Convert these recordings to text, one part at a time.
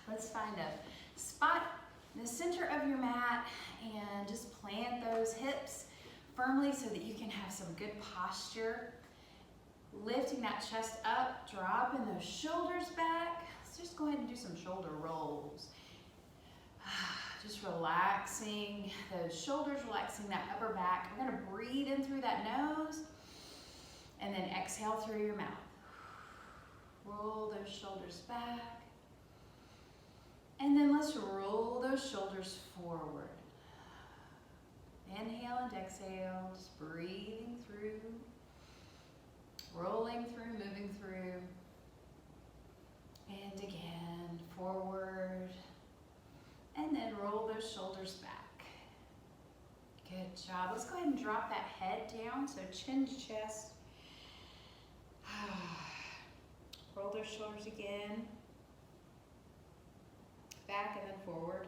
Let's find a spot in the center of your mat and just plant those hips firmly so that you can have some good posture. Lifting that chest up, dropping those shoulders back. Let's just go ahead and do some shoulder rolls. Just relaxing those shoulders, relaxing that upper back. We're gonna breathe in through that nose and then exhale through your mouth. Roll those shoulders back. And then let's roll those shoulders forward. Inhale and exhale, just breathing through, rolling through, moving through. And again, forward. And then roll those shoulders back. Good job. Let's go ahead and drop that head down, so chin to chest. Roll those shoulders again. Back and then forward.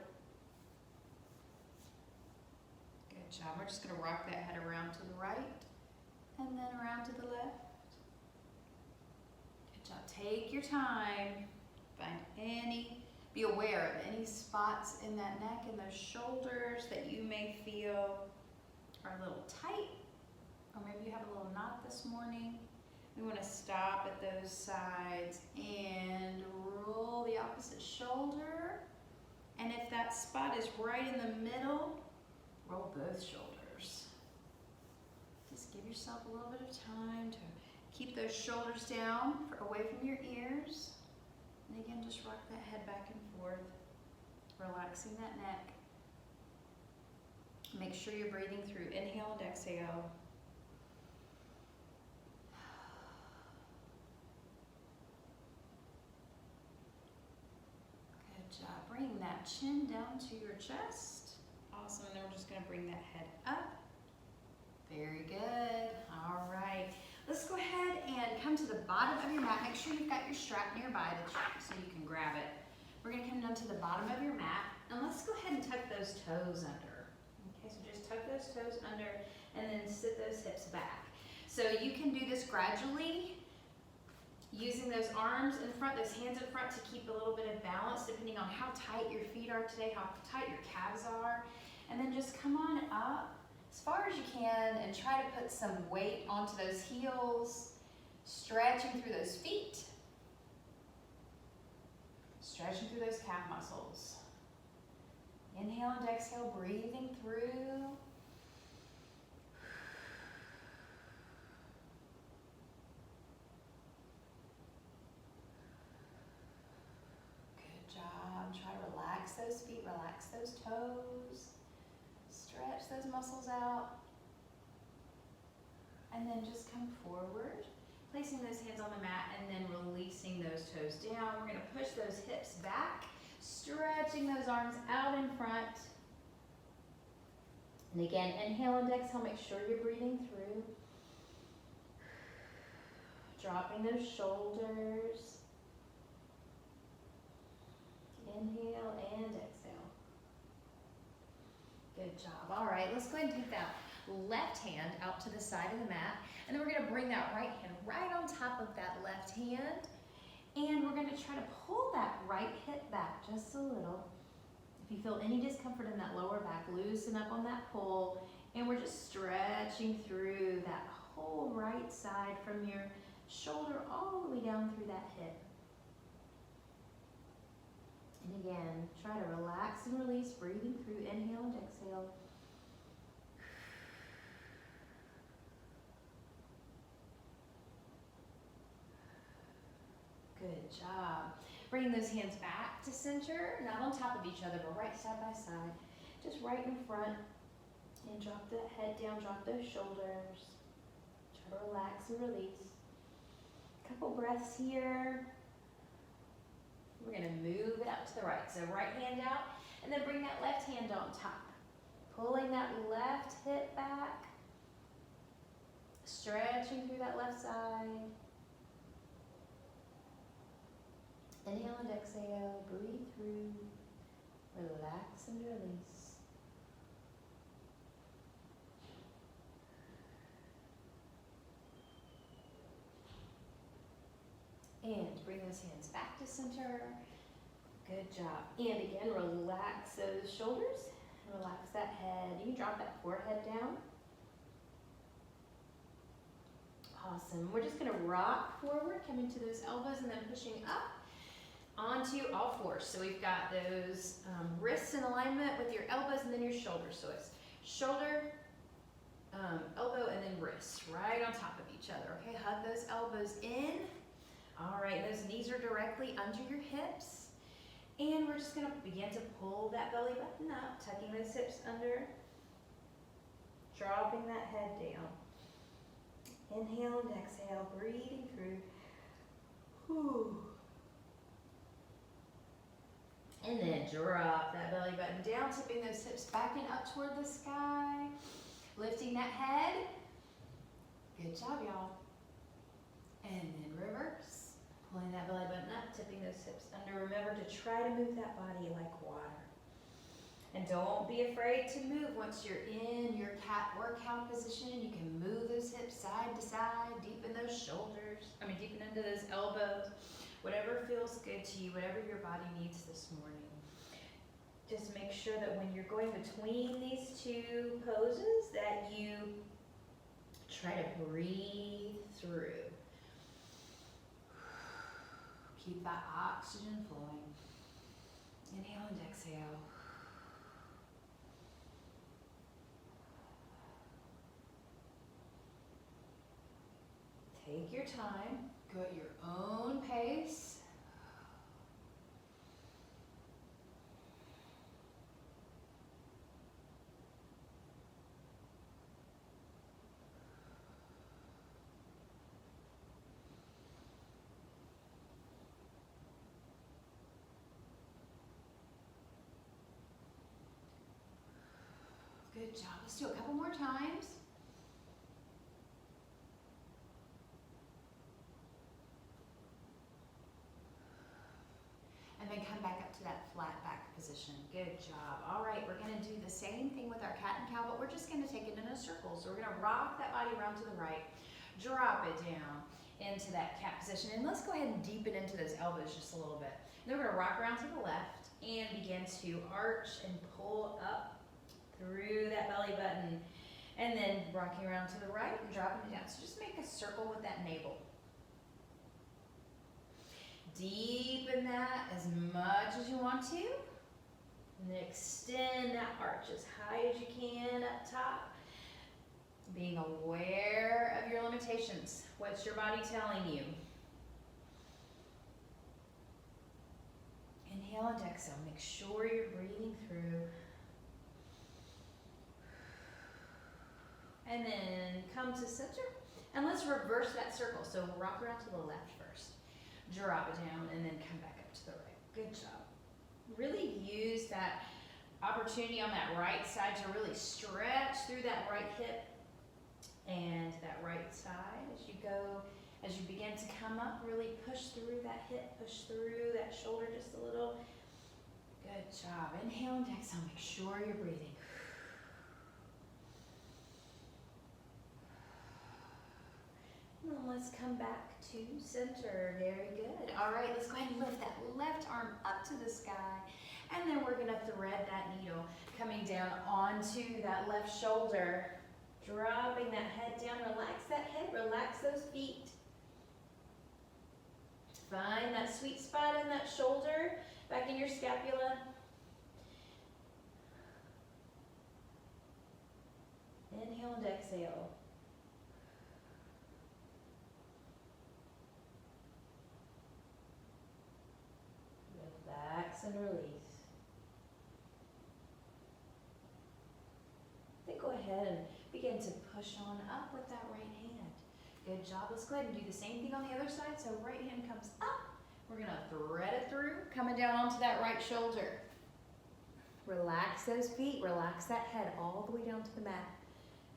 Good job. We're just going to rock that head around to the right and then around to the left. Good job. Take your time. Be aware of any spots in that neck and those shoulders that you may feel are a little tight, or maybe you have a little knot this morning. We want to stop at those sides and roll the opposite shoulder. And if that spot is right in the middle, roll both shoulders. Just give yourself a little bit of time to keep those shoulders down, away from your ears. And again, just rock that head back and forth, relaxing that neck. Make sure you're breathing through inhale and exhale. Good job. Bring that chin down to your chest. Awesome. And then we're just going to bring that head up. Very good. All right. Let's go ahead and come to the bottom of your mat. Make sure you've got your strap nearby so you can grab it. We're going to come down to the bottom of your mat, and let's go ahead and tuck those toes under. Okay, so just tuck those toes under and then sit those hips back. So you can do this gradually, using those arms in front, those hands in front to keep a little bit of balance depending on how tight your feet are today, how tight your calves are. And then just come on up as far as you can and try to put some weight onto those heels, stretching through those feet, stretching through those calf muscles. Inhale and exhale, breathing through. Good job. Try to relax those feet, relax those toes. Stretch those muscles out. And then just come forward, placing those hands on the mat and then releasing those toes down. We're going to push those hips back, stretching those arms out in front. And again, inhale and exhale, make sure you're breathing through. Dropping those shoulders. Inhale and exhale. Good job. All right, let's go ahead and take that left hand out to the side of the mat, and then we're going to bring that right hand right on top of that left hand, and we're going to try to pull that right hip back just a little. If you feel any discomfort in that lower back, loosen up on that pull, and we're just stretching through that whole right side from your shoulder all the way down through that hip. And again, try to relax and release, breathing through, inhale and exhale. Good job. Bring those hands back to center, not on top of each other, but right side by side. Just right in front. And drop that head down, drop those shoulders. Try to relax and release. Couple breaths here. We're going to move it out to the right. So right hand out, and then bring that left hand on top. Pulling that left hip back. Stretching through that left side. Inhale and exhale, breathe through, relax and release. And bring those hands back to center. Good job. And again, relax those shoulders. Relax that head. You can drop that forehead down. Awesome. We're just going to rock forward, coming to those elbows and then pushing up onto all fours. So we've got those wrists in alignment with your elbows and then your shoulders. So it's shoulder, elbow, and then wrist right on top of each other. Okay, hug those elbows in. All right, those knees are directly under your hips. And we're just gonna begin to pull that belly button up, tucking those hips under, dropping that head down. Inhale and exhale, breathing through. Whew. And then drop that belly button down, tipping those hips back and up toward the sky. Lifting that head. Good job, y'all. And then reverse. Pulling that belly button up, tipping those hips under. Remember to try to move that body like water. And don't be afraid to move once you're in your cat workout position. You can move those hips side to side, deepen those shoulders. Deepen into those elbows. Whatever feels good to you, whatever your body needs this morning. Just make sure that when you're going between these two poses that you try to breathe through. Keep that oxygen flowing. Inhale and exhale. Take your time, go at your own pace. Good job. Let's do a couple more times. And then come back up to that flat back position. Good job. All right, we're going to do the same thing with our cat and cow, but we're just going to take it in a circle. So we're going to rock that body around to the right, drop it down into that cat position. And let's go ahead and deepen into those elbows just a little bit. Then we're going to rock around to the left and begin to arch and pull up through that belly button. And then rocking around to the right and dropping it down. So just make a circle with that navel. Deepen that as much as you want to. And then extend that arch as high as you can up top. Being aware of your limitations. What's your body telling you? Inhale and exhale. Make sure you're breathing through. And then come to center. And let's reverse that circle. So we'll rock around to the left first. Drop it down and then come back up to the right. Good job. Really use that opportunity on that right side to really stretch through that right hip and that right side as you go, as you begin to come up, really push through that hip, push through that shoulder just a little. Good job. Inhale and exhale. Make sure you're breathing. And let's come back to center. Very good. All right, let's go ahead and lift that left arm up to the sky. And then we're going to thread that needle coming down onto that left shoulder. Dropping that head down. Relax that head. Relax those feet. Find that sweet spot in that shoulder, back in your scapula. Inhale and exhale. Relax and release. Then go ahead and begin to push on up with that right hand. Good job. Let's go ahead and do the same thing on the other side. So right hand comes up. We're going to thread it through, coming down onto that right shoulder. Relax those feet. Relax that head all the way down to the mat.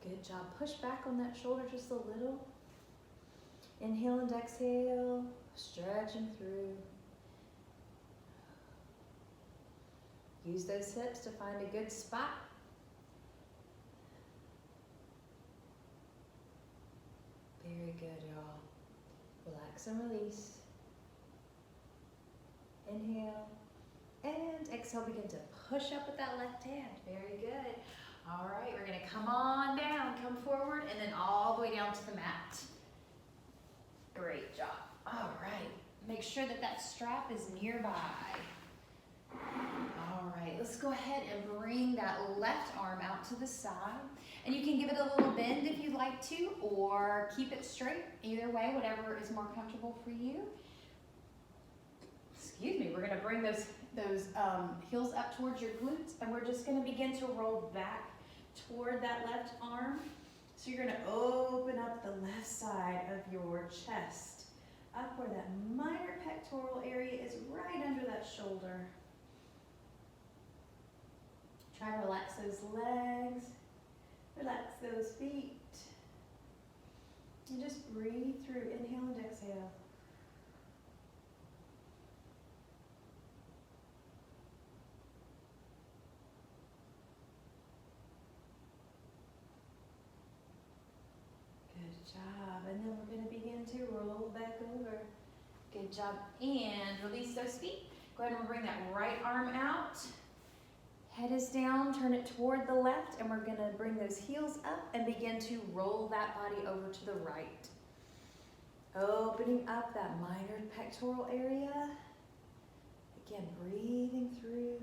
Good job. Push back on that shoulder just a little. Inhale and exhale. Stretching through. Use those hips to find a good spot. Very good, y'all. Relax and release. Inhale, and exhale, begin to push up with that left hand. Very good. All right, we're gonna come on down, come forward, and then all the way down to the mat. Great job. All right, make sure that that strap is nearby. All right, let's go ahead and bring that left arm out to the side. And you can give it a little bend if you'd like to, or keep it straight. Either way, whatever is more comfortable for you. Excuse me, we're gonna bring those heels up towards your glutes, and we're just gonna begin to roll back toward that left arm. So you're gonna open up the left side of your chest, up where that minor pectoral area is right under that shoulder. Try to relax those legs, relax those feet, and just breathe through. Inhale and exhale. Good job. And then we're going to begin to roll back over. Good job. And release those feet. Go ahead and bring that right arm out. Head is down, turn it toward the left, and we're gonna bring those heels up and begin to roll that body over to the right. Opening up that minor pectoral area. Again, breathing through.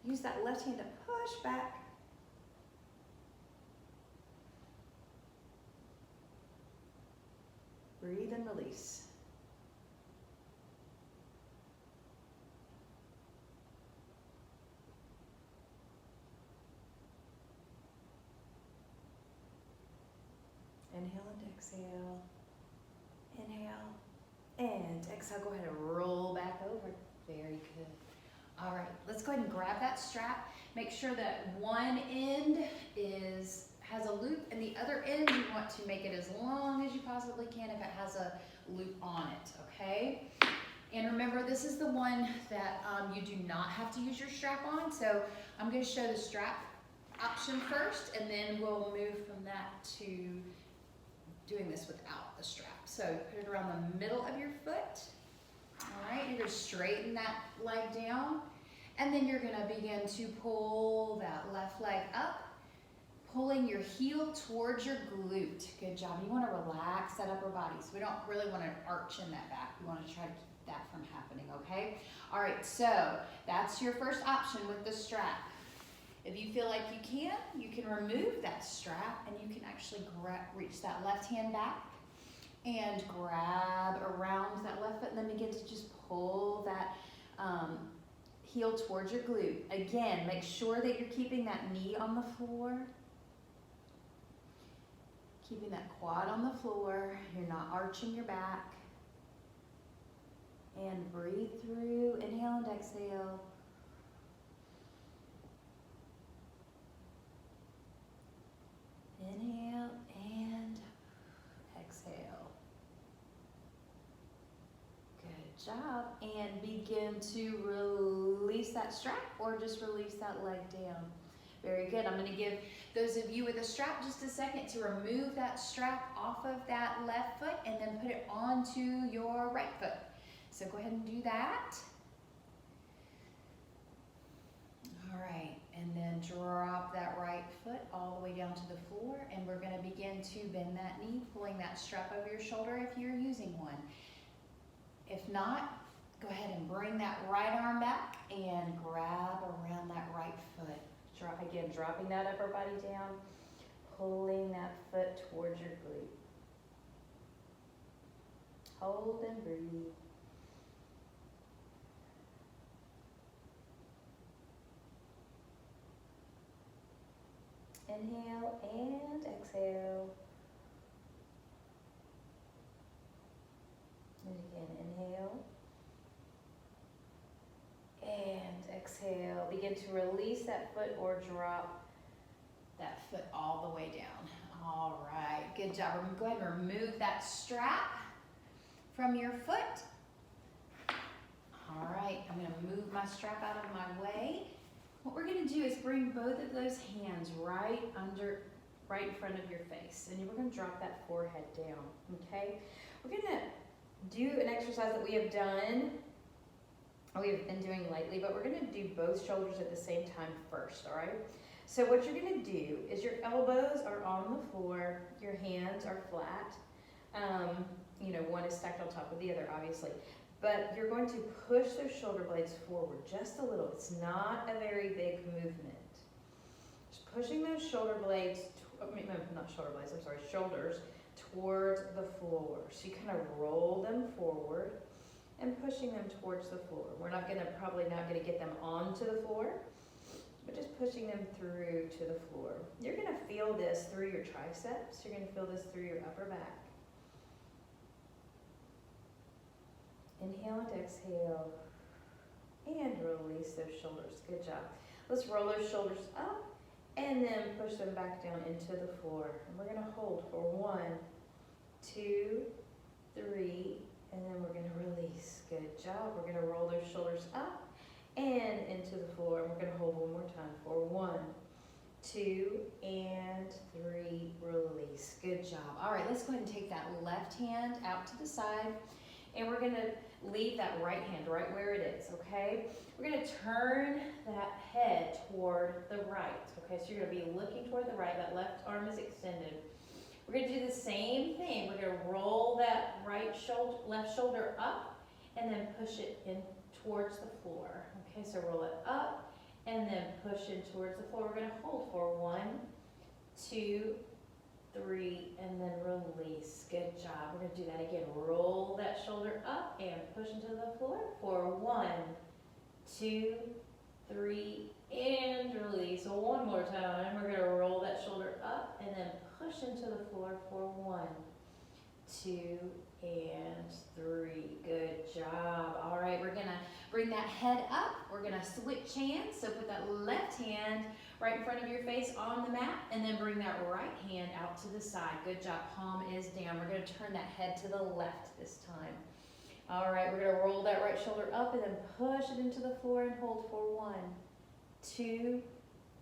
Use that left hand to push back. Breathe and release. Inhale and exhale. Inhale and exhale. Go ahead and roll back over. Very good. All right, let's go ahead and grab that strap. Make sure that one end has a loop, and the other end you want to make it as long as you possibly can if it has a loop on it, okay? And remember, this is the one that you do not have to use your strap on. So I'm going to show the strap option first, and then we'll move from that to doing this without the strap. So put it around the middle of your foot. All right, you're going to straighten that leg down, and then you're going to begin to pull that left leg up, pulling your heel towards your glute. Good job. You want to relax that upper body. So we don't really want to arch in that back. We want to try to keep that from happening, okay? All right, so that's your first option with the strap. If you feel like you can remove that strap, and you can actually reach that left hand back and grab around that left foot, and then begin to just pull that heel towards your glute. Again, make sure that you're keeping that knee on the floor, keeping that quad on the floor. You're not arching your back. And breathe through. Inhale and exhale. Inhale and exhale. Good job. And begin to release that strap, or just release that leg down. Very good. I'm going to give those of you with a strap just a second to remove that strap off of that left foot and then put it onto your right foot. So go ahead and do that. All right. And then drop that right foot all the way down to the floor, and we're going to begin to bend that knee, pulling that strap over your shoulder if you're using one. If not, go ahead and bring that right arm back and grab around that right foot. Again, dropping that upper body down, pulling that foot towards your glute. Hold and breathe. Inhale and exhale. And again, inhale. And exhale. Begin to release that foot or drop that foot all the way down. All right, good job. We're going to go ahead and remove that strap from your foot. All right, I'm going to move my strap out of my way. What we're going to do is bring both of those hands right in front of your face, and we're going to drop that forehead down, okay? We're going to do an exercise that we have done we've been doing lately, but we're gonna do both shoulders at the same time first, all right? So what you're gonna do is your elbows are on the floor, your hands are flat. You know, one is stacked on top of the other, obviously. But you're going to push those shoulder blades forward just a little. It's not a very big movement. Just pushing those shoulder blades, shoulders towards the floor. So you kind of roll them forward and pushing them towards the floor. We're probably not gonna get them onto the floor, but just pushing them through to the floor. You're gonna feel this through your triceps. You're gonna feel this through your upper back. Inhale and exhale, and release those shoulders. Good job. Let's roll those shoulders up, and then push them back down into the floor. And we're gonna hold for 1, 2, 3, and then we're gonna release. Good job. We're gonna roll those shoulders up and into the floor. And we're gonna hold one more time for 1, 2, and 3, release. Good job. All right, let's go ahead and take that left hand out to the side, and we're gonna leave that right hand right where it is, okay? We're gonna turn that head toward the right, okay? So you're gonna be looking toward the right, that left arm is extended. We're gonna do the same thing. We're gonna roll that left shoulder up and then push it in towards the floor. Okay, so roll it up and then push in towards the floor. We're gonna hold for 1, 2, 3, and then release. Good job. We're gonna do that again. Roll that shoulder up and push into the floor for 1, 2, 3, and release. So one more time. We're gonna roll that shoulder up and then push into the floor for 1, 2, and 3. Good job. All right, we're gonna bring that head up. We're gonna switch hands. So put that left hand right in front of your face on the mat, and then bring that right hand out to the side. Good job. Palm is down. We're gonna turn that head to the left this time. All right, we're gonna roll that right shoulder up and then push it into the floor and hold for 1, 2,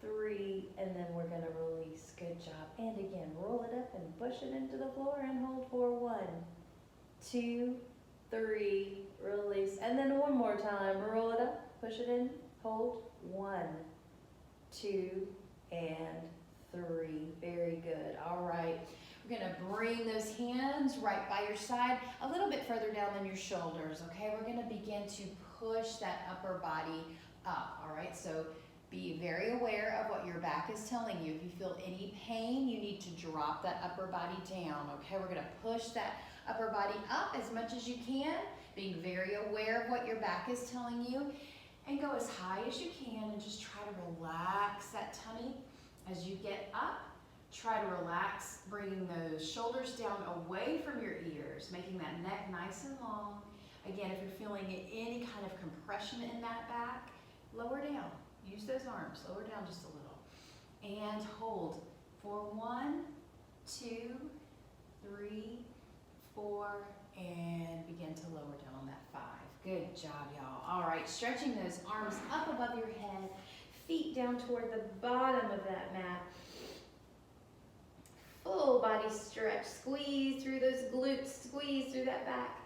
3, and then we're gonna release. Good job. And again, roll it up and push it into the floor and hold for 1, 2, 3, release. And then one more time, roll it up, push it in, hold, 1, 2, and 3. Very good. All right. We're gonna bring those hands right by your side, a little bit further down than your shoulders, okay? We're gonna begin to push that upper body up, all right? So be very aware of what your back is telling you. If you feel any pain, you need to drop that upper body down, okay? We're gonna push that upper body up as much as you can, being very aware of what your back is telling you, and go as high as you can and just try to relax that tummy as you get up. Try to relax, bringing those shoulders down away from your ears, making that neck nice and long. Again, if you're feeling any kind of compression in that back, lower down. Use those arms, lower down just a little. And hold for 1, 2, 3, 4, and begin to lower down on that 5. Good job, y'all. All right, stretching those arms up above your head, feet down toward the bottom of that mat. Full body stretch, squeeze through those glutes, squeeze through that back.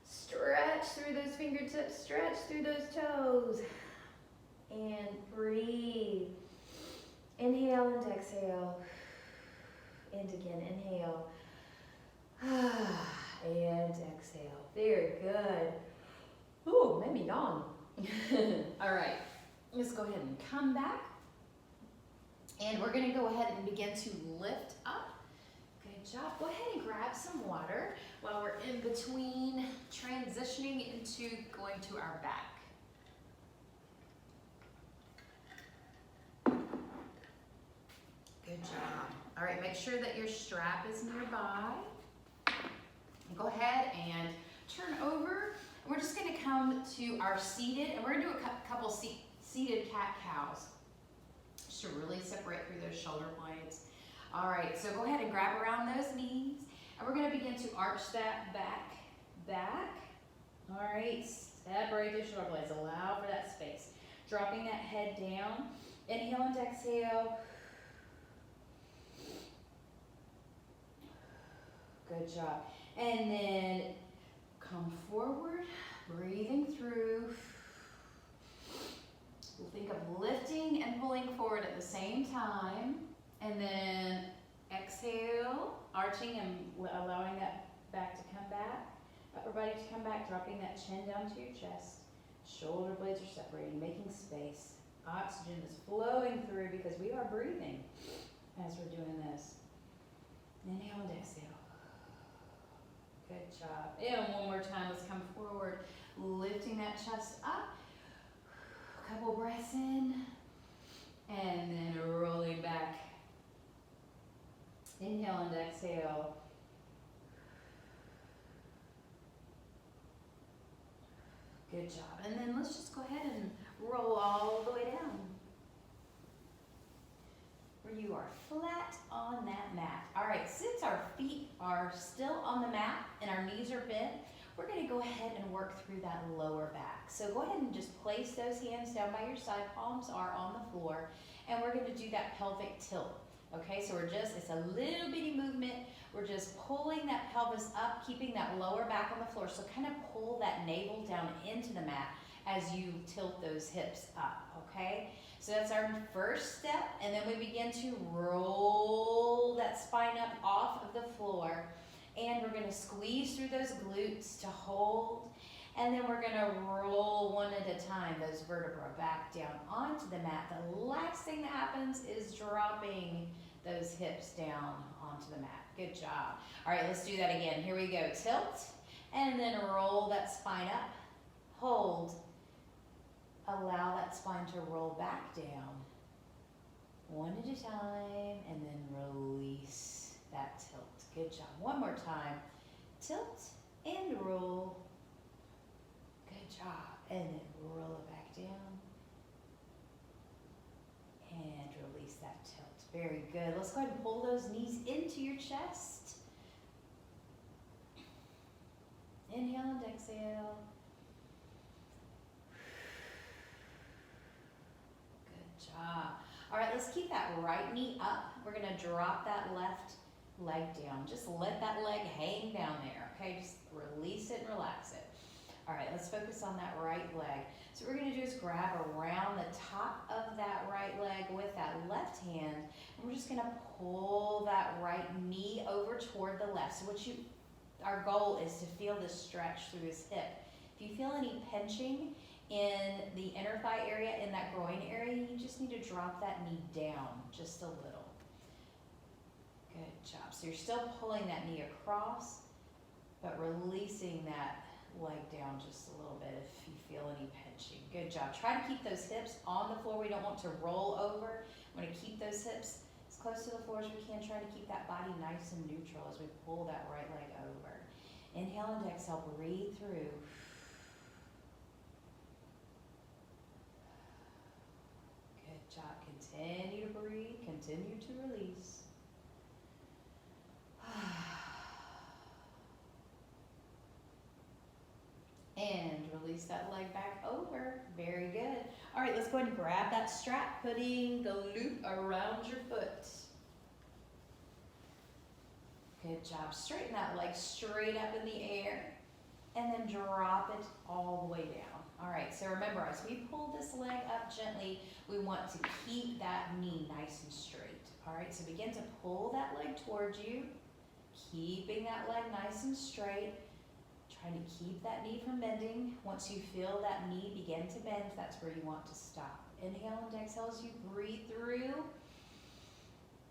Stretch through those fingertips, stretch through those toes. And breathe. Inhale and exhale. And again, inhale. And exhale. Very good. Ooh, made me yawn. All right, let's go ahead and come back. And we're gonna go ahead and begin to lift up. Good job. Go ahead and grab some water while we're in between transitioning into going to our back. Good job. All right, make sure that your strap is nearby. Go ahead and turn over. We're just gonna come to our seated, and we're gonna do a couple seated cat-cows, just to really separate through those shoulder blades. All right, so go ahead and grab around those knees, and we're gonna begin to arch that back. All right, separate those shoulder blades, allow for that space. Dropping that head down, inhale and exhale. Good job. And then come forward, breathing through. think of lifting and pulling forward at the same time. And then exhale, arching and allowing that back to come back. Upper body to come back, dropping that chin down to your chest. Shoulder blades are separating, making space. Oxygen is flowing through because we are breathing as we're doing this. Inhale and exhale. Good job. And one more time, let's come forward, lifting that chest up. A couple breaths in, and then rolling back. Inhale and exhale. Good job. And then let's just go ahead and roll all the way down. Where you are flat on that mat. All right, since our feet are still on the mat and our knees are bent, we're gonna go ahead and work through that lower back. So go ahead and just place those hands down by your side, palms are on the floor, and we're gonna do that pelvic tilt. Okay, so it's a little bitty movement. We're just pulling that pelvis up, keeping that lower back on the floor. So kind of pull that navel down into the mat as you tilt those hips up, okay? So that's our first step, and then we begin to roll that spine up off of the floor, and we're gonna squeeze through those glutes to hold, and then we're gonna roll one at a time, those vertebrae back down onto the mat. The last thing that happens is dropping those hips down onto the mat. Good job. All right, let's do that again. Here we go. Tilt, and then roll that spine up. Hold. Allow that spine to roll back down. One at a time, and then release that tilt. Good job. One more time. Tilt and roll. Good job. And then roll it back down. And release that tilt. Very good. Let's go ahead and pull those knees into your chest. Inhale and exhale. Good job. All right, let's keep that right knee up. We're gonna drop that left leg down. Just let that leg hang down there, okay? Just release it and relax it. All right, let's focus on that right leg. So what we're gonna do is grab around the top of that right leg with that left hand, and we're just gonna pull that right knee over toward the left. So our goal is to feel this stretch through his hip. If you feel any pinching in the inner thigh area, in that groin area, you just need to drop that knee down just a little. Good job. So you're still pulling that knee across, but releasing that leg down just a little bit if you feel any pinching. Good job. Try to keep those hips on the floor. We don't want to roll over. We want to keep those hips as close to the floor as we can. Try to keep that body nice and neutral as we pull that right leg over. Inhale and exhale. Breathe through. Good job. Continue to breathe. Continue to release. And release that leg back over. Very good. All right, let's go ahead and grab that strap, putting the loop around your foot. Good job. Straighten that leg straight up in the air, and then drop it all the way down. All right, so remember, as we pull this leg up gently, we want to keep that knee nice and straight. All right, so begin to pull that leg towards you, keeping that leg nice and straight. Trying to keep that knee from bending. Once you feel that knee begin to bend, that's where you want to stop. Inhale and exhale as you breathe through,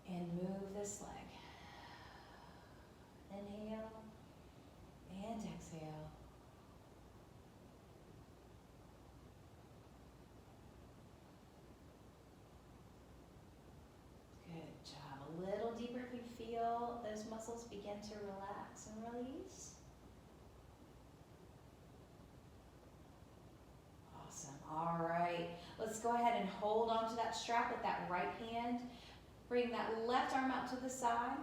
and move this leg. Inhale and exhale. Good job. A little deeper if you feel those muscles begin to relax and release. All right, let's go ahead and hold on to that strap with that right hand. Bring that left arm out to the side.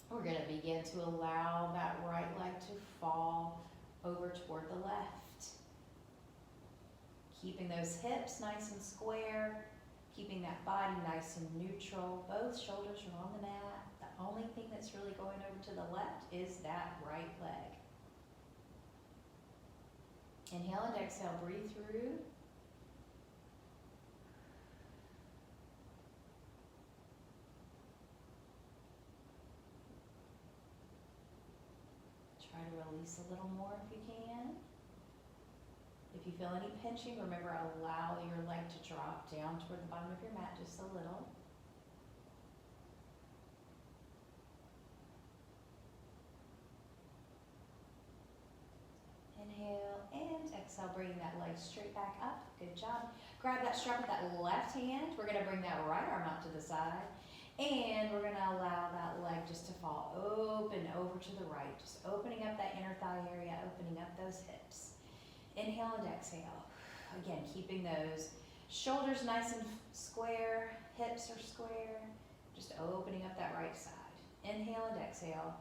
We're gonna begin to allow that right leg to fall over toward the left. Keeping those hips nice and square, keeping that body nice and neutral. Both shoulders are on the mat. The only thing that's really going over to the left is that right leg. Inhale and exhale, breathe through. release a little more if you can. If you feel any pinching, remember, allow your leg to drop down toward the bottom of your mat just a little. Inhale and exhale, bringing that leg straight back up. Good job. Grab that strap with that left hand. We're going to bring that right arm out to the side. And we're going to allow that leg just to fall open over to the right. Just opening up that inner thigh area, opening up those hips. Inhale and exhale. Again, keeping those shoulders nice and square, hips are square. Just opening up that right side. Inhale and exhale.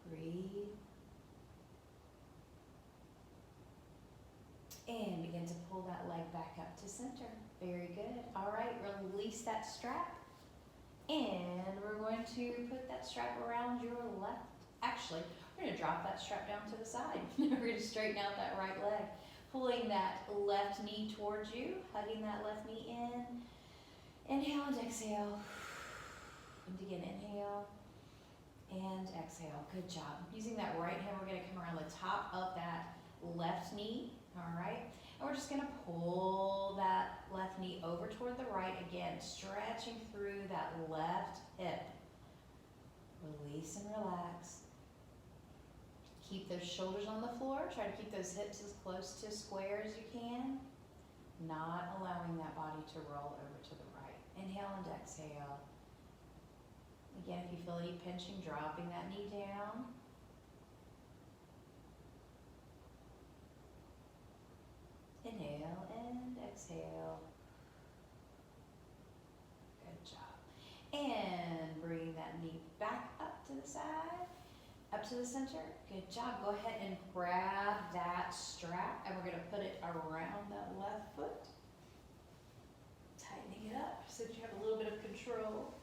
Breathe. And begin to pull that leg back up to center. Very good. All right, release that strap. And we're going to put that strap around your left. Actually, we're going to drop that strap down to the side. We're going to straighten out that right leg. Pulling that left knee towards you, hugging that left knee in. Inhale and exhale. And again, inhale and exhale. Good job. Using that right hand, we're going to come around the top of that left knee. All right. And we're just going to pull that left knee over toward the right. Again, stretching through that left hip. Release and relax. Keep those shoulders on the floor. Try to keep those hips as close to square as you can. Not allowing that body to roll over to the right. Inhale and exhale. Again, if you feel any pinching, dropping that knee down. Inhale and exhale. Good job. And bring that knee back up to the side, up to the center. Good job. Go ahead and grab that strap, and we're going to put it around that left foot. Tightening it up so that you have a little bit of control.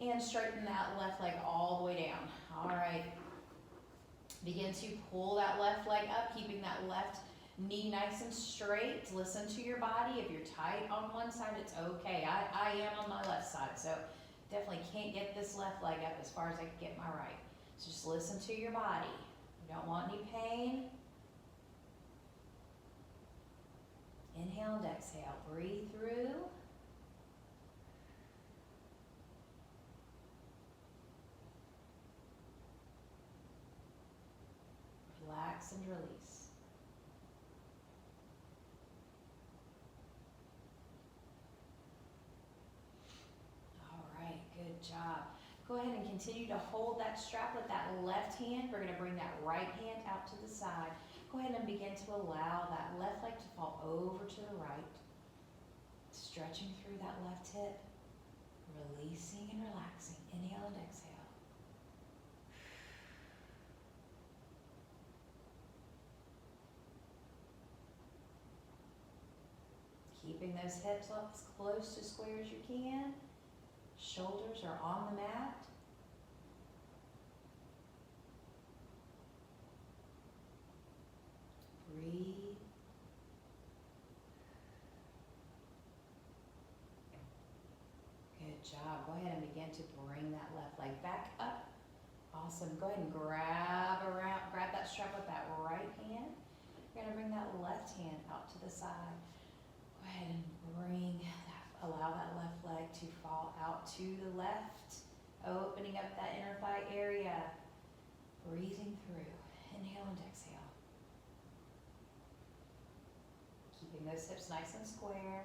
And straighten that left leg all the way down. All right. Begin to pull that left leg up, keeping that left knee nice and straight. Listen to your body. If you're tight on one side, it's okay. I am on my left side, so definitely can't get this left leg up as far as I can get my right. So just listen to your body. You don't want any pain. Inhale and exhale. Breathe through. Relax and release. All right, good job. Go ahead and continue to hold that strap with that left hand. We're going to bring that right hand out to the side. Go ahead and begin to allow that left leg to fall over to the right. Stretching through that left hip. Releasing and relaxing. Inhale and exhale. Keeping those hips up as close to square as you can. Shoulders are on the mat. Breathe. Good job. Go ahead and begin to bring that left leg back up. Awesome. Go ahead and grab that strap with that right hand. You're going to bring that left hand out to the side. Go ahead and allow that left leg to fall out to the left, opening up that inner thigh area, breathing through. Inhale and exhale. Keeping those hips nice and square,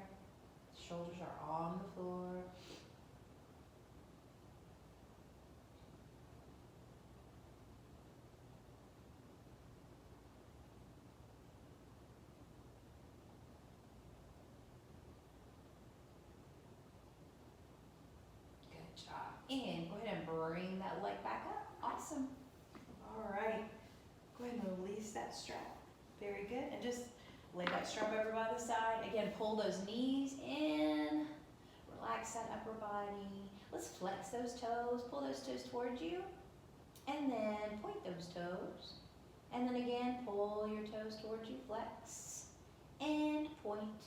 shoulders are on the floor. And go ahead and bring that leg back up. Awesome. All right. Go ahead and release that strap. Very good. And just lay that strap over by the side. Again, pull those knees in. Relax that upper body. Let's flex those toes. Pull those toes towards you. And then point those toes. And then again, pull your toes towards you. Flex. And point.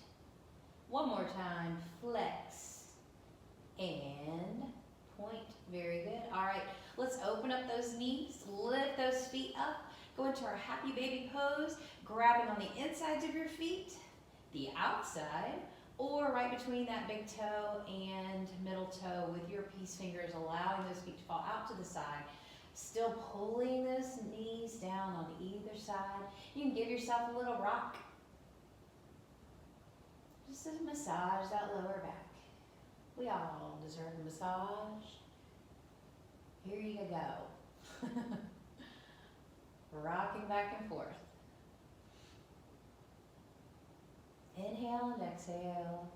One more time. Flex. And point. Very good. All right, let's open up those knees, lift those feet up, go into our happy baby pose, grabbing on the insides of your feet, the outside, or right between that big toe and middle toe with your peace fingers, allowing those feet to fall out to the side. Still pulling those knees down on either side. You can give yourself a little rock. Just to massage that lower back. We all deserve a massage. Here you go. Rocking back and forth. Inhale and exhale.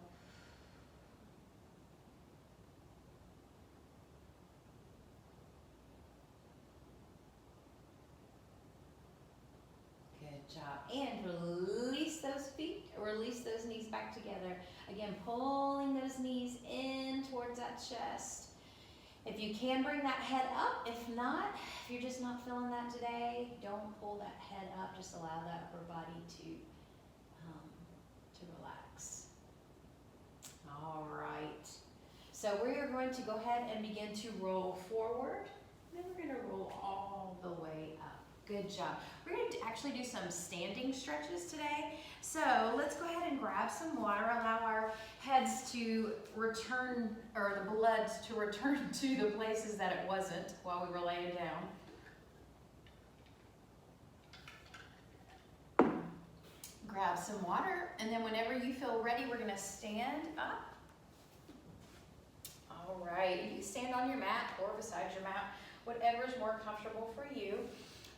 Good job. And release those feet, release those knees back together. Again, pulling those knees in towards that chest. If you can, bring that head up. If not, if you're just not feeling that today, don't pull that head up. Just allow that upper body to relax. All right. So we are going to go ahead and begin to roll forward. Then we're going to roll all the way up. Good job. We're going to actually do some standing stretches today. So let's go ahead and grab some water. Allow our heads to return, or the blood to return to the places that it wasn't while we were laying down. Grab some water, and then whenever you feel ready, we're going to stand up. All right. You can stand on your mat or beside your mat, whatever is more comfortable for you.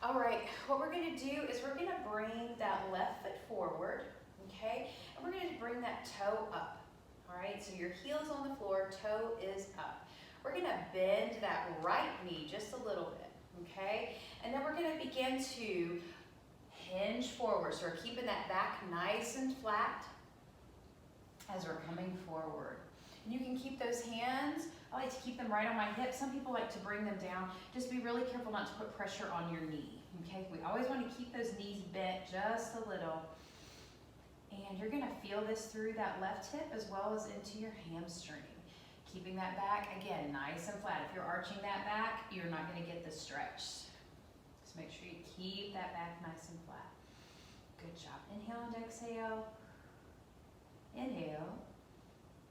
All right, what we're gonna do is we're gonna bring that left foot forward, okay? And we're gonna bring that toe up, all right? So your heel's on the floor, toe is up. We're gonna bend that right knee just a little bit, okay? And then we're gonna begin to hinge forward. So we're keeping that back nice and flat as we're coming forward. And you can keep those hands, I like to keep them right on my hips. Some people like to bring them down. Just be really careful not to put pressure on your knee, okay? We always want to keep those knees bent just a little. And you're gonna feel this through that left hip as well as into your hamstring. Keeping that back, again, nice and flat. If you're arching that back, you're not gonna get the stretch. Just make sure you keep that back nice and flat. Good job. Inhale and exhale. Inhale.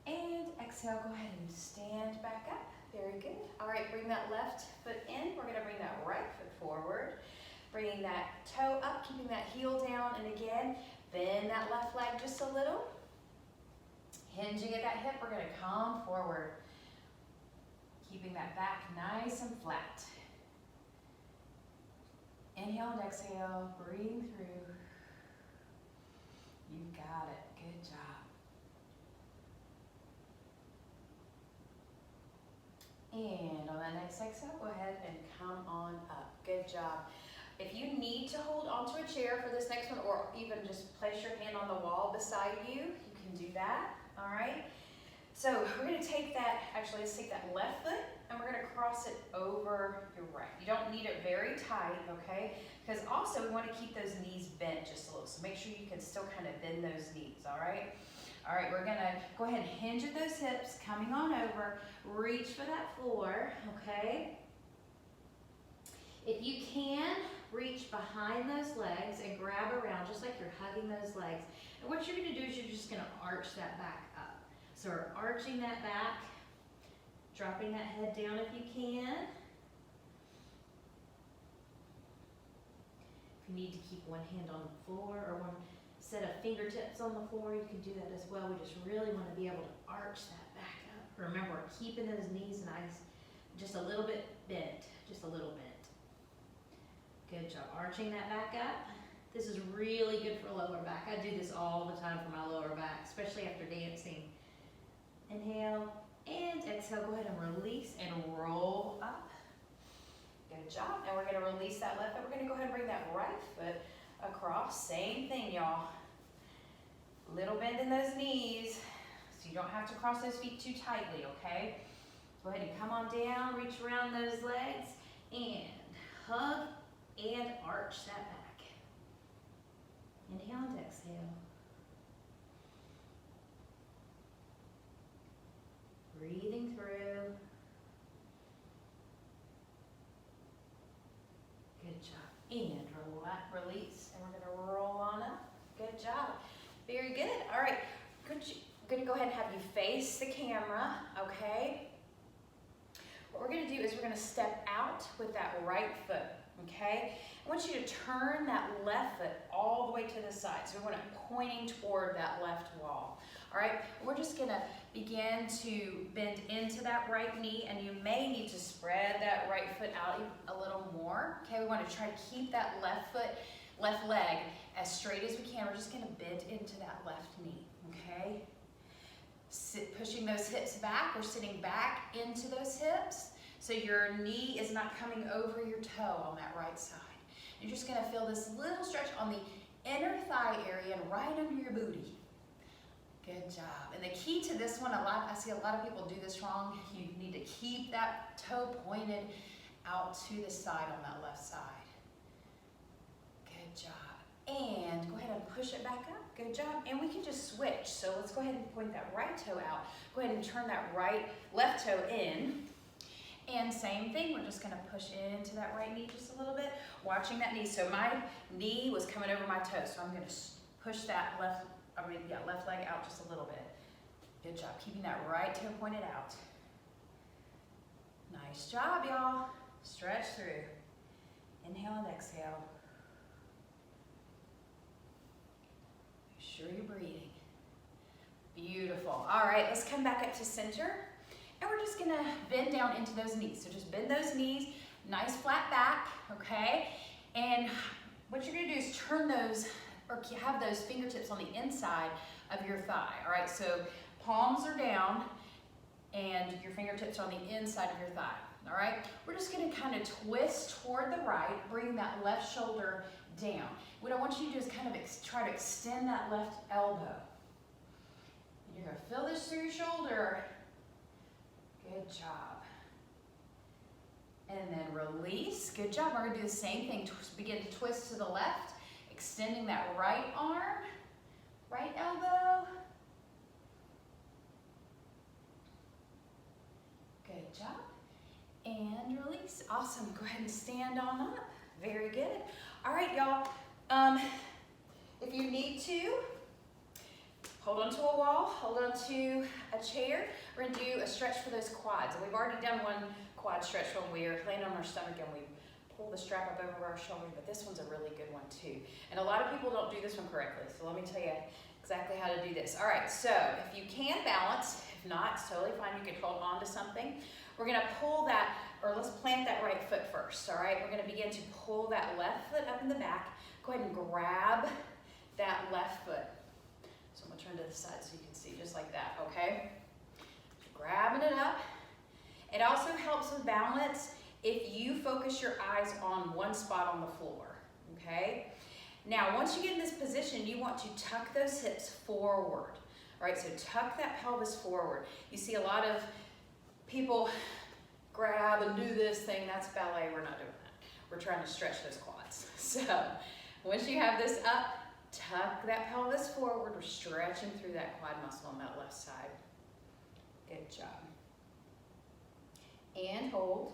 And exhale, go ahead and stand back up. Very good. All right, bring that left foot in. We're gonna bring that right foot forward. Bringing that toe up, keeping that heel down. And again, bend that left leg just a little. Hinging at that hip, we're gonna come forward. Keeping that back nice and flat. Inhale and exhale, breathing through. You got it, good job. And on that next exhale, go ahead and come on up. Good job. If you need to hold onto a chair for this next one, or even just place your hand on the wall beside you, you can do that, all right? So we're gonna take that, actually let's take that left foot and we're gonna cross it over your right. You don't need it very tight, okay? Because also we wanna keep those knees bent just a little, so make sure you can still kind of bend those knees, all right? All right, we're gonna go ahead and hinge at those hips, coming on over, reach for that floor, okay? If you can, reach behind those legs and grab around just like you're hugging those legs. And what you're gonna do is you're just gonna arch that back up. So we're arching that back, dropping that head down if you can. If you need to keep one hand on the floor or one set of fingertips on the floor, you can do that as well. We just really want to be able to arch that back up. Remember, keeping those knees nice, just a little bit bent, just a little bent. Good job, arching that back up. This is really good for lower back. I do this all the time for my lower back, especially after dancing. Inhale and exhale, go ahead and release and roll up. Good job, and we're gonna release that left foot. We're gonna go ahead and bring that right foot across, same thing, y'all. Little bend in those knees, so you don't have to cross those feet too tightly, okay? Go ahead and come on down, reach around those legs, and hug and arch that back. Inhale and exhale. Breathing through. Very good. All right, gonna go ahead and have you face the camera, okay? What we're gonna do is we're gonna step out with that right foot, okay? I want you to turn that left foot all the way to the side. So we want it pointing toward that left wall. All right, we're just gonna begin to bend into that right knee, and you may need to spread that right foot out a little more. Okay, we want to try to keep that left leg as straight as we can. We're just gonna bend into that left knee, okay? Pushing those hips back, we're sitting back into those hips, so your knee is not coming over your toe on that right side. You're just gonna feel this little stretch on the inner thigh area and right under your booty. Good job. And the key to this one, I see a lot of people do this wrong. You need to keep that toe pointed out to the side on that left side. Good job. And go ahead and push it back up. Good job. And we can just switch. So let's go ahead and point that right toe out. Go ahead and turn that left toe in. And same thing, we're just gonna push into that right knee just a little bit, watching that knee. So my knee was coming over my toe, so I'm gonna push that left leg out just a little bit. Good job, keeping that right toe pointed out. Nice job, y'all. Stretch through. Inhale and exhale. Make sure you're breathing. Beautiful. All right, let's come back up to center. And we're just gonna bend down into those knees. So just bend those knees, nice flat back, okay? And what you're gonna do is turn those, or have those fingertips on the inside of your thigh, all right? So palms are down and your fingertips are on the inside of your thigh, all right? We're just gonna kind of twist toward the right, bring that left shoulder down. What I want you to do is kind of try to extend that left elbow. You're gonna feel this through your shoulder. Good job. And then release. Good job. We're going to do the same thing. Begin to twist to the left, extending that right arm, right elbow. Good job. And release. Awesome. Go ahead and stand on up. Very good. All right, y'all. If you need to, hold onto a wall, hold onto a chair. We're gonna do a stretch for those quads. And we've already done one quad stretch when we are laying on our stomach and we pull the strap up over our shoulders, but this one's a really good one too. And a lot of people don't do this one correctly, so let me tell you exactly how to do this. All right, so if you can balance, if not, it's totally fine. You can hold on to something. We're gonna pull that, or let's plant that right foot first, all right? We're gonna begin to pull that left foot up in the back. Go ahead and grab that left foot. So I'm gonna turn to the side so you can see, just like that, okay? Grabbing it up. It also helps with balance if you focus your eyes on one spot on the floor, okay? Now, once you get in this position, you want to tuck those hips forward, all right? So tuck that pelvis forward. You see a lot of people grab and do this thing. That's ballet. We're not doing that. We're trying to stretch those quads. So once you have this up, tuck that pelvis forward. We're stretching through that quad muscle on that left side. Good job. And hold.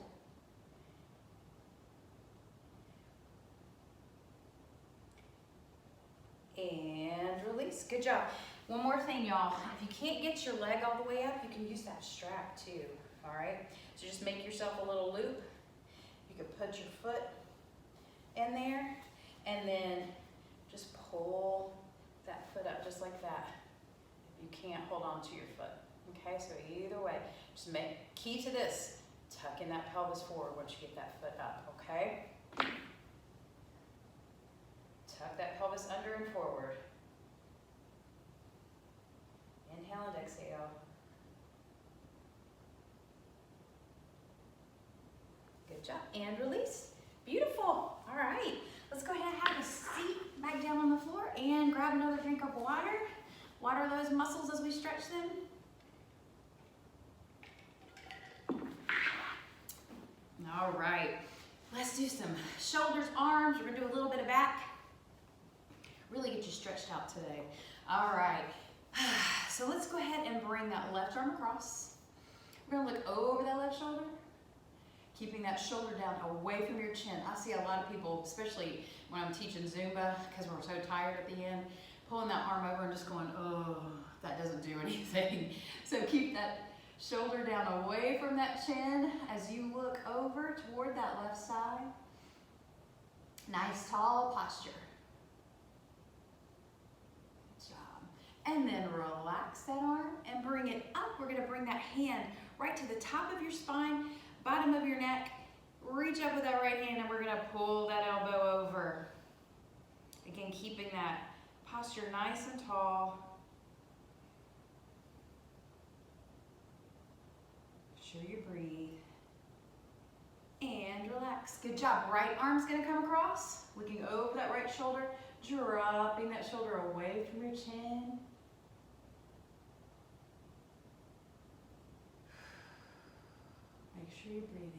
And release. Good job. One more thing, y'all. If you can't get your leg all the way up, you can use that strap too, all right? So just make yourself a little loop. You can put your foot in there and then just pull that foot up just like that. You can't hold on to your foot. Okay, so either way, just key to this, tuck in that pelvis forward once you get that foot up, okay? Tuck that pelvis under and forward. Inhale and exhale. Good job, and release. Beautiful, all right. Let's go ahead and have a seat back down on the floor and grab another drink of water. Water those muscles as we stretch them. All right, let's do some shoulders, arms. We're gonna do a little bit of back. Really get you stretched out today. All right, so let's go ahead and bring that left arm across. We're gonna look over that left shoulder, keeping that shoulder down away from your chin. I see a lot of people, especially when I'm teaching Zumba, because we're so tired at the end, pulling that arm over and just going, oh, that doesn't do anything. So keep that shoulder down away from that chin as you look over toward that left side. Nice tall posture. Good job. And then relax that arm and bring it up. We're gonna bring that hand right to the top of your spine, bottom of your neck. Reach up with that right hand and we're gonna pull that elbow over. Again, keeping that posture nice and tall. Make sure you breathe. And relax. Good job. Right arm's gonna come across, looking over that right shoulder, dropping that shoulder away from your chin. Make sure you're breathing.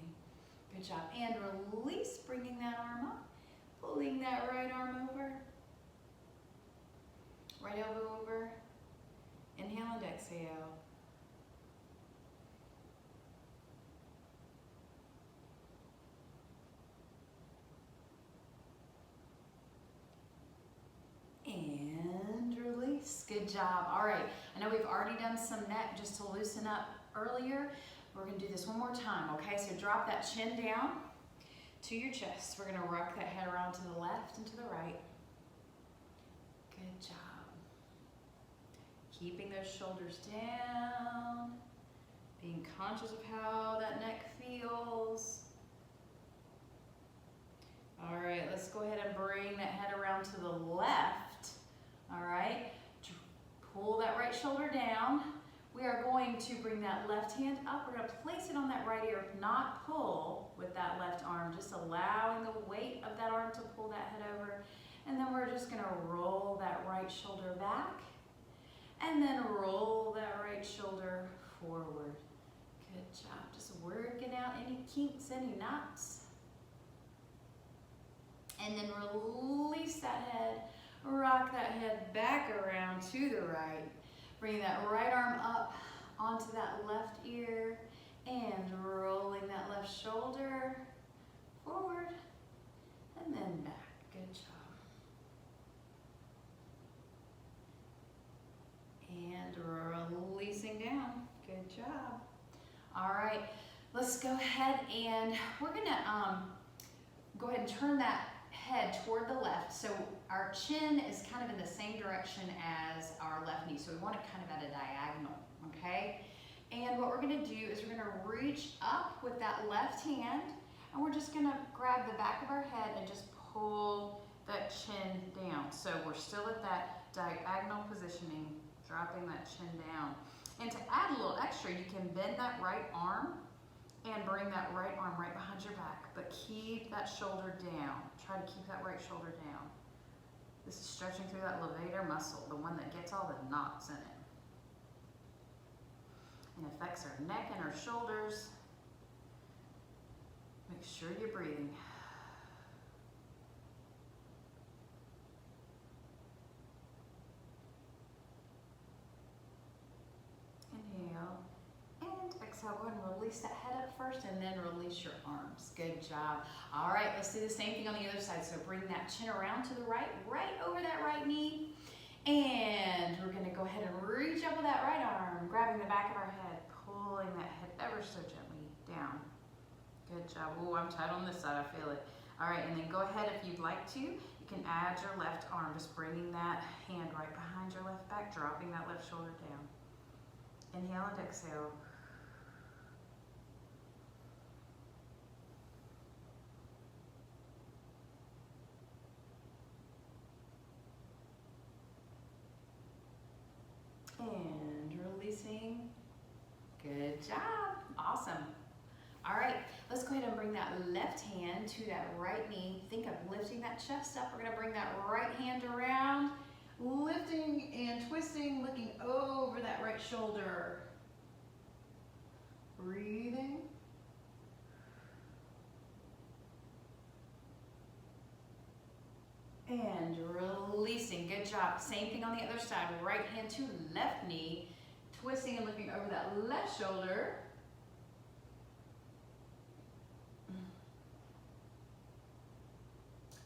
Good job. And release, bringing that arm up, pulling that right arm over, right elbow over. Inhale and exhale. And release. Good job. All right. I know we've already done some neck just to loosen up earlier. We're going to do this one more time, okay? So drop that chin down to your chest. We're going to rock that head around to the left and to the right. Good job. Keeping those shoulders down. Being conscious of how that neck feels. All right, let's go ahead and bring that head around to the left. All right, pull that right shoulder down. We are going to bring that left hand up. We're going to place it on that right ear, not pull with that left arm, just allowing the weight of that arm to pull that head over. And then we're just going to roll that right shoulder back and then roll that right shoulder forward. Good job. Just working out any kinks, any knots. And then release that head, rock that head back around to the right. Bring that right arm up onto that left ear and rolling that left shoulder forward and then back. Good job. And releasing down. Good job. All right, let's go ahead and we're gonna go ahead and turn that head toward the left. So our chin is kind of in the same direction as our left knee. So we want it kind of at a diagonal, okay? And what we're gonna do is we're gonna reach up with that left hand and we're just gonna grab the back of our head and just pull that chin down. So we're still at that diagonal positioning, dropping that chin down. And to add a little extra, you can bend that right arm and bring that right arm right behind your back, but keep that shoulder down. Try to keep that right shoulder down. This is stretching through that levator muscle, the one that gets all the knots in it. And affects our neck and our shoulders. Make sure you're breathing. Inhale. Exhale, go ahead and release that head up first and then release your arms. Good job. All right, let's do the same thing on the other side. So bring that chin around to the right, right over that right knee. And we're gonna go ahead and reach up with that right arm, grabbing the back of our head, pulling that head ever so gently down. Good job. Ooh, I'm tight on this side, I feel it. All right, and then go ahead if you'd like to. You can add your left arm, just bringing that hand right behind your left back, dropping that left shoulder down. Inhale and exhale. And releasing. Good job. Awesome. All right, let's go ahead and bring that left hand to that right knee. Think of lifting that chest up. We're gonna bring that right hand around, lifting and twisting, looking over that right shoulder. Breathing. And releasing. Good job. Same thing on the other side. Right hand to left knee, twisting and looking over that left shoulder.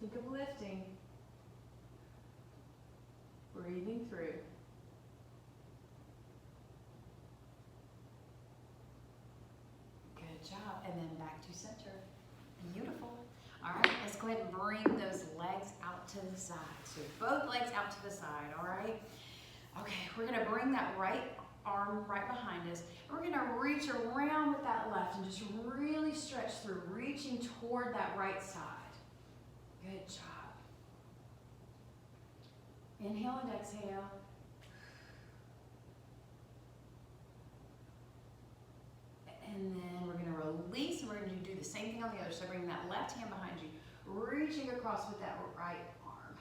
Think of lifting. Breathing through. Good job. And then back to center. Beautiful. All right, let's go ahead and bring those legs out to the side. So both legs out to the side, all right? Okay, we're gonna bring that right arm right behind us. We're gonna reach around with that left and just really stretch through, reaching toward that right side. Good job. Inhale and exhale. And then we're going to release, and we're going to do the same thing on the other. So bring that left hand behind you, reaching across with that right arm.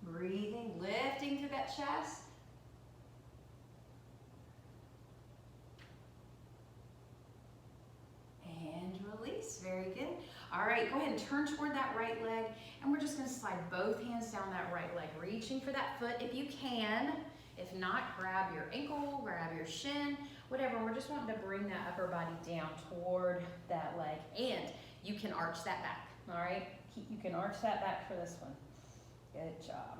Breathing, lifting through that chest. And release. Very good. All right, go ahead and turn toward that right leg, and we're just going to slide both hands down that right leg, reaching for that foot if you can. If not, grab your ankle, grab your shin, whatever. We're just wanting to bring that upper body down toward that leg. And you can arch that back, all right? You can arch that back for this one. Good job.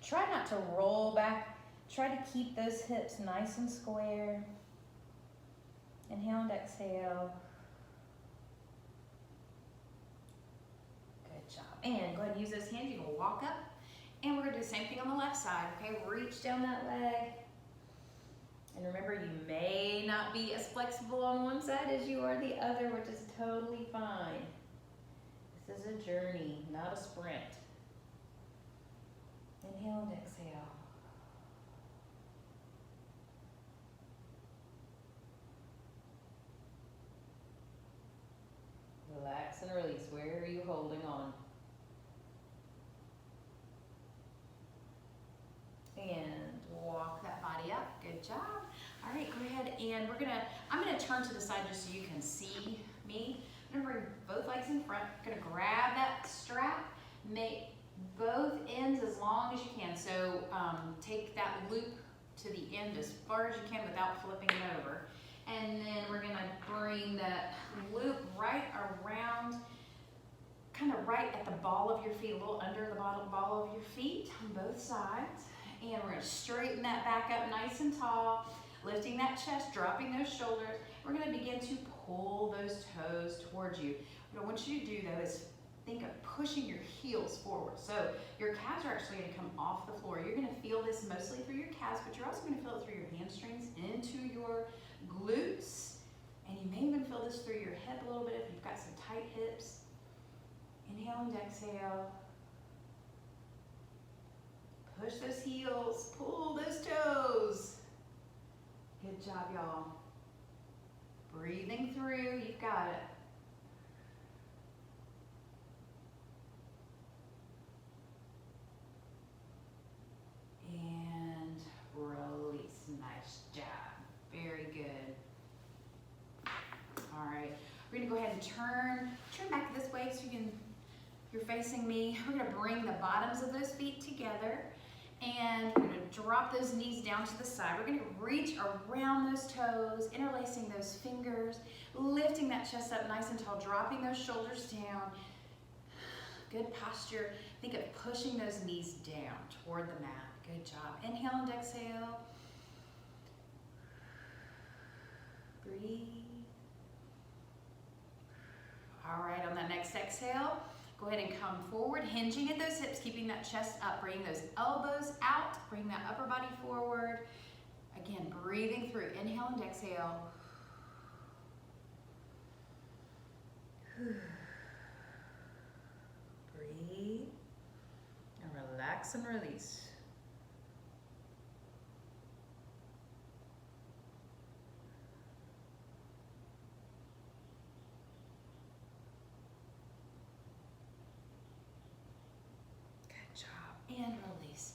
Try not to roll back. Try to keep those hips nice and square. Inhale and exhale. Good job. And go ahead and use those hands. You can walk up. And we're going to do the same thing on the left side, okay? Reach down that leg. And remember, you may not be as flexible on one side as you are the other, which is totally fine. This is a journey, not a sprint. Inhale and exhale. Relax and release. Where are you holding on? And walk that body up. Good job. All right, go ahead and I'm gonna turn to the side just so you can see me. I'm gonna bring both legs in front. I'm gonna grab that strap, make both ends as long as you can. So take that loop to the end as far as you can without flipping it over. And then we're gonna bring that loop right around, kind of right at the ball of your feet, a little under the ball of your feet on both sides. And we're going to straighten that back up nice and tall, lifting that chest, dropping those shoulders. We're going to begin to pull those toes towards you. What I want you to do, though, is think of pushing your heels forward. So your calves are actually going to come off the floor. You're going to feel this mostly through your calves, but you're also going to feel it through your hamstrings, into your glutes, and you may even feel this through your hip a little bit if you've got some tight hips. Inhale and exhale. Push those heels, pull those toes. Good job, y'all. Breathing through, you've got it. And release, nice job. Very good. All right, we're gonna go ahead and turn back this way so you're facing me. We're gonna bring the bottoms of those feet together. And we're going to drop those knees down to the side. We're going to reach around those toes, interlacing those fingers, lifting that chest up nice and tall, dropping those shoulders down. Good posture. Think of pushing those knees down toward the mat. Good job. Inhale and exhale. Breathe. All right, on that next exhale, go ahead and come forward, hinging at those hips, keeping that chest up, bring those elbows out, bring that upper body forward. Again, breathing through, inhale and exhale. Breathe, and relax and release. And release.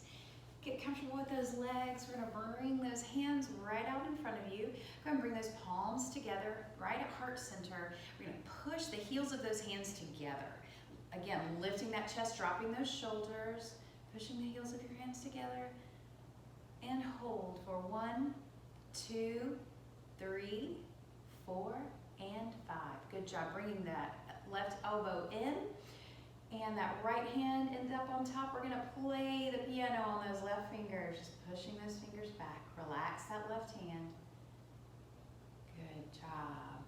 Get comfortable with those legs. We're going to bring those hands right out in front of you. Go ahead and bring those palms together, right at heart center. We're going to push the heels of those hands together. Again, lifting that chest, dropping those shoulders, pushing the heels of your hands together. And hold for 1, 2, 3, 4, and 5. Good job. Bringing that left elbow in. And Again, that right hand ends up on top. We're gonna play the piano on those left fingers, just pushing those fingers back. Relax that left hand. Good job.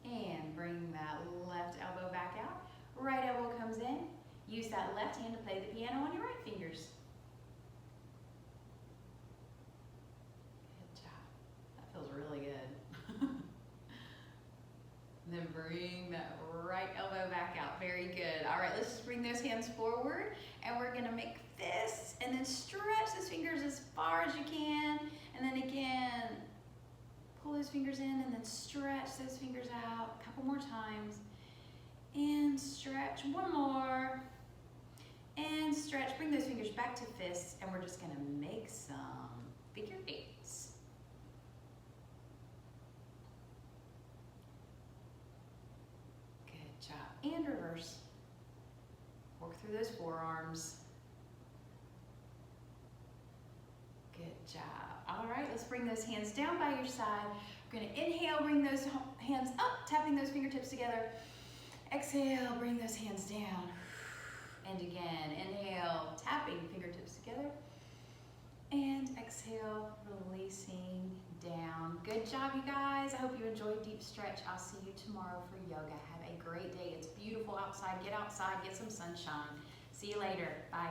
And bring that left elbow back out. Right elbow comes in. Use that left hand to play the piano on your right fingers. Good job. That feels really good. And then bring that right elbow back out. Very good. All right, let's just bring those hands forward, and we're gonna make fists, and then stretch those fingers as far as you can, and then again, pull those fingers in, and then stretch those fingers out a couple more times, and stretch one more, and stretch. Bring those fingers back to fists, and we're just gonna make some figure eights. And reverse. Work through those forearms. Good job. All right, let's bring those hands down by your side. We're gonna inhale, bring those hands up, tapping those fingertips together. Exhale, bring those hands down. And again, inhale, tapping fingertips together. And exhale, releasing down. Good job, you guys. I hope you enjoyed Deep Stretch. I'll see you tomorrow for yoga. Have a great day. It's beautiful outside. Get outside, get some sunshine. See you later. Bye.